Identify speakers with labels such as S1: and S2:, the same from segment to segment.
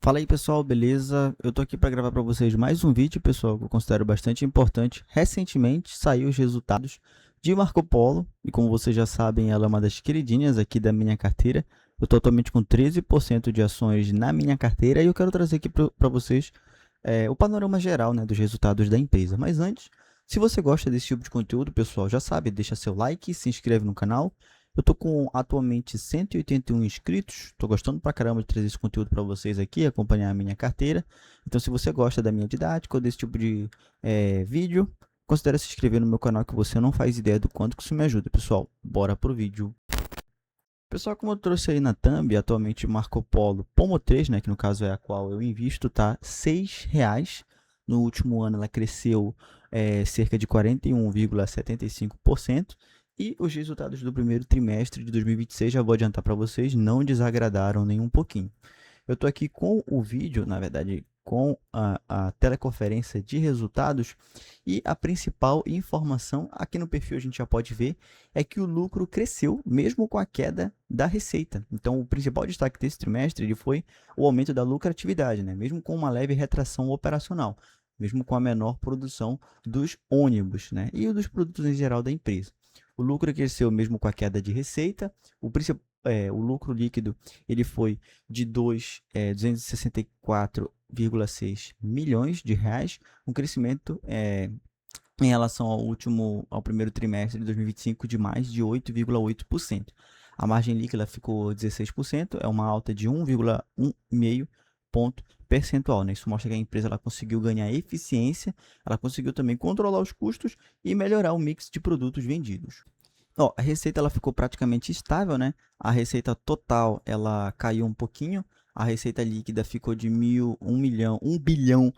S1: Fala aí pessoal, beleza? Eu tô aqui para gravar para vocês mais um vídeo, pessoal, que eu considero bastante importante. Recentemente saiu os resultados de Marco Polo e como vocês já sabem, ela é uma das queridinhas aqui da minha carteira. Eu tô atualmente com 13% de ações na minha carteira e eu quero trazer aqui para vocês o panorama geral, né, dos resultados da empresa. Mas antes, se você gosta desse tipo de conteúdo, pessoal, já sabe, deixa seu like, se inscreve no canal. Eu tô com atualmente 181 inscritos, tô gostando pra caramba de trazer esse conteúdo para vocês aqui, acompanhar a minha carteira. Então, se você gosta da minha didática ou desse tipo de vídeo, considere se inscrever no meu canal que você não faz ideia do quanto que isso me ajuda, pessoal. Bora pro vídeo. Pessoal, como eu trouxe aí na thumb, atualmente Marco Polo Pomo 3, né, que no caso é a qual eu invisto, tá R$ 6. No último ano ela cresceu cerca de 41,75%. E os resultados do primeiro trimestre de 2026, já vou adiantar para vocês, não desagradaram nem um pouquinho. Eu estou aqui com o vídeo, na verdade, com a teleconferência de resultados e a principal informação aqui no perfil a gente já pode ver é que o lucro cresceu mesmo com a queda da receita. Então, o principal destaque desse trimestre ele foi o aumento da lucratividade, né? Mesmo com uma leve retração operacional, mesmo com a menor produção dos ônibus, né? E dos produtos em geral da empresa. O lucro cresceu mesmo com a queda de receita. O lucro líquido ele foi de 264,6 milhões de reais, um crescimento em relação ao primeiro trimestre de 2025 de mais de 8,8%. A margem líquida ficou 16%, é uma alta de 1,1 ponto percentual. Né? Isso mostra que a empresa ela conseguiu ganhar eficiência, ela conseguiu também controlar os custos e melhorar o mix de produtos vendidos. Ó, a receita ela ficou praticamente estável, né? A receita total ela caiu um pouquinho. A receita líquida ficou de 1 bilhão, 1 bilhão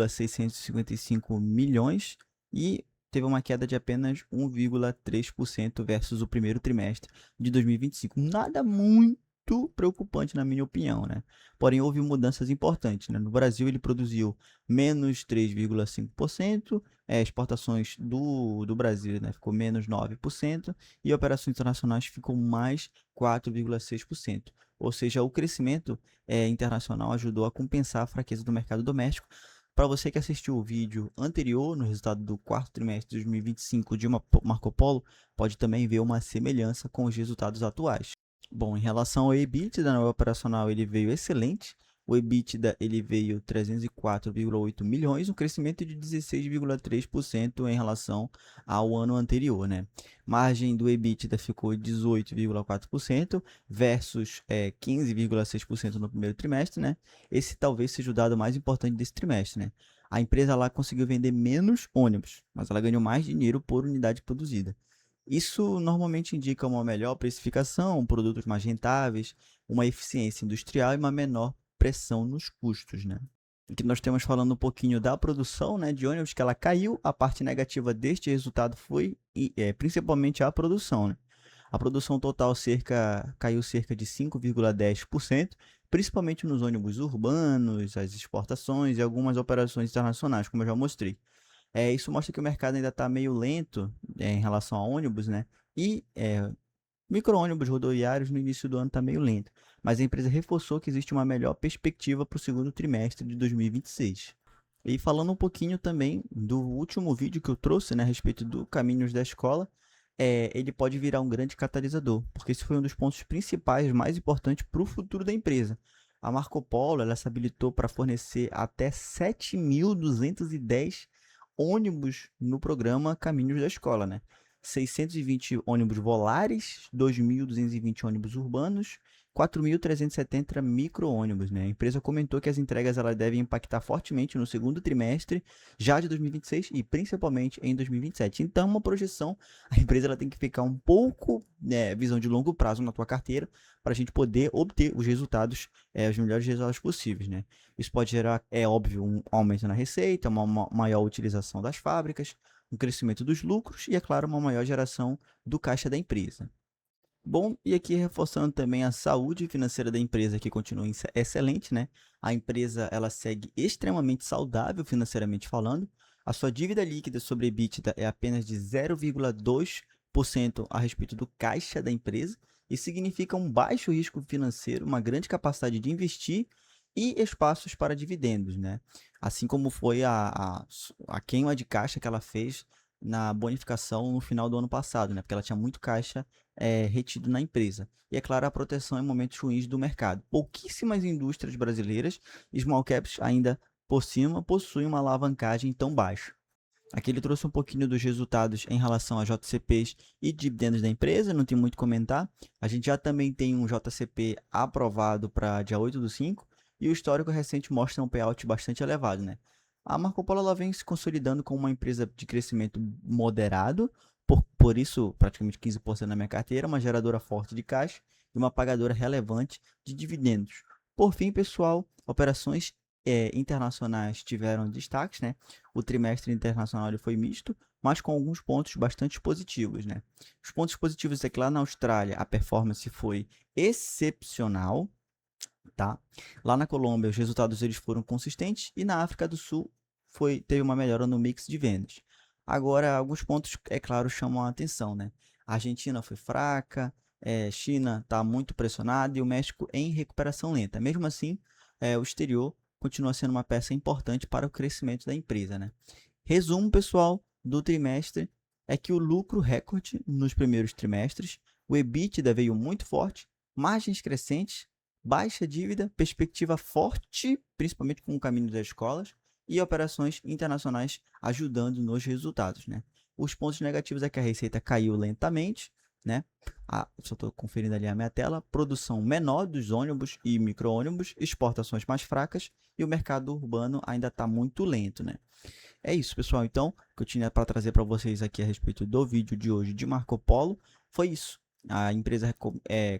S1: 655 milhões e teve uma queda de apenas 1,3% versus o primeiro trimestre de 2025. Nada muito preocupante na minha opinião, né? Porém houve mudanças importantes, né? No Brasil ele produziu menos 3,5%, exportações do Brasil, né, ficou menos 9% e operações internacionais ficou mais 4,6%. Ou seja, o crescimento internacional ajudou a compensar a fraqueza do mercado doméstico. Para você que assistiu o vídeo anterior, no resultado do quarto trimestre de 2025 de Marco Polo, pode também ver uma semelhança com os resultados atuais. Bom, em relação ao EBITDA, o operacional ele veio excelente. O EBITDA ele veio 304,8 milhões, um crescimento de 16,3% em relação ao ano anterior, né? Margem do EBITDA ficou 18,4% versus 15,6% no primeiro trimestre, né? Esse talvez seja o dado mais importante desse trimestre, né? A empresa lá conseguiu vender menos ônibus, mas ela ganhou mais dinheiro por unidade produzida. Isso normalmente indica uma melhor precificação, produtos mais rentáveis, uma eficiência industrial e uma menor pressão nos custos, né? Aqui nós temos falando um pouquinho da produção, né, de ônibus, que ela caiu. A parte negativa deste resultado foi principalmente a produção, né? A produção total caiu cerca de 5,10%, principalmente nos ônibus urbanos, as exportações e algumas operações internacionais, como eu já mostrei. Isso mostra que o mercado ainda está meio lento em relação a ônibus, né? E micro-ônibus rodoviários no início do ano está meio lento, mas a empresa reforçou que existe uma melhor perspectiva para o segundo trimestre de 2026. E falando um pouquinho também do último vídeo que eu trouxe, né, a respeito do Caminhos da Escola, ele pode virar um grande catalisador, porque esse foi um dos pontos principais, mais importantes para o futuro da empresa. A Marco Polo ela se habilitou para fornecer até 7.210 ônibus no programa Caminhos da Escola, né? 620 ônibus volares, 2.220 ônibus urbanos, 4.370 micro-ônibus, né? A empresa comentou que as entregas elas devem impactar fortemente no segundo trimestre já de 2026 e principalmente em 2027. Então, uma projeção, a empresa ela tem que ficar um pouco, visão de longo prazo na tua carteira para a gente poder obter os resultados, os melhores resultados possíveis, né? Isso pode gerar, é óbvio, um aumento na receita, uma maior utilização das fábricas, um crescimento dos lucros e, é claro, uma maior geração do caixa da empresa. Bom, e aqui reforçando também a saúde financeira da empresa, que continua excelente, né? A empresa ela segue extremamente saudável financeiramente falando. A sua dívida líquida sobre EBITDA é apenas de 0,2% a respeito do caixa da empresa. Isso significa um baixo risco financeiro, uma grande capacidade de investir e espaços para dividendos, né? Assim como foi a queima de caixa que ela fez na bonificação no final do ano passado, né? Porque ela tinha muito caixa retido na empresa. E é claro, a proteção em momentos ruins do mercado. Pouquíssimas indústrias brasileiras, small caps ainda por cima, possuem uma alavancagem tão baixa. Aqui ele trouxe um pouquinho dos resultados em relação a JCPs e dividendos da empresa, não tem muito a comentar. A gente já também tem um JCP aprovado para dia 8 do 5 e o histórico recente mostra um payout bastante elevado, né? A Marco Polo ela vem se consolidando como uma empresa de crescimento moderado, por isso praticamente 15% na minha carteira, uma geradora forte de caixa e uma pagadora relevante de dividendos. Por fim, pessoal, operações internacionais tiveram destaques, né? O trimestre internacional ele foi misto, mas com alguns pontos bastante positivos, né? Os pontos positivos é que lá na Austrália a performance foi excepcional, tá? Lá na Colômbia os resultados eles foram consistentes e na África do Sul teve uma melhora no mix de vendas. Agora, alguns pontos, é claro, chamam a atenção, né? A Argentina foi fraca, China está muito pressionada e o México em recuperação lenta. Mesmo assim, o exterior continua sendo uma peça importante para o crescimento da empresa, né? Resumo, pessoal, do trimestre é que o lucro recorde nos primeiros trimestres, o EBITDA veio muito forte, margens crescentes, baixa dívida, perspectiva forte, principalmente com o caminho das escolas, e operações internacionais ajudando nos resultados, né? Os pontos negativos é que a receita caiu lentamente, né? Só estou conferindo ali a minha tela. Produção menor dos ônibus e micro-ônibus, exportações mais fracas e o mercado urbano ainda está muito lento, né? É isso, pessoal. Então, o que eu tinha para trazer para vocês aqui a respeito do vídeo de hoje de Marco Polo foi isso. A empresa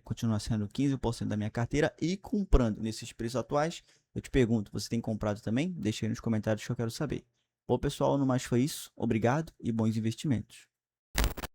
S1: continua sendo 15% da minha carteira e comprando nesses preços atuais. Eu te pergunto, você tem comprado também? Deixa aí nos comentários que eu quero saber. Bom, pessoal, no mais foi isso. Obrigado e bons investimentos.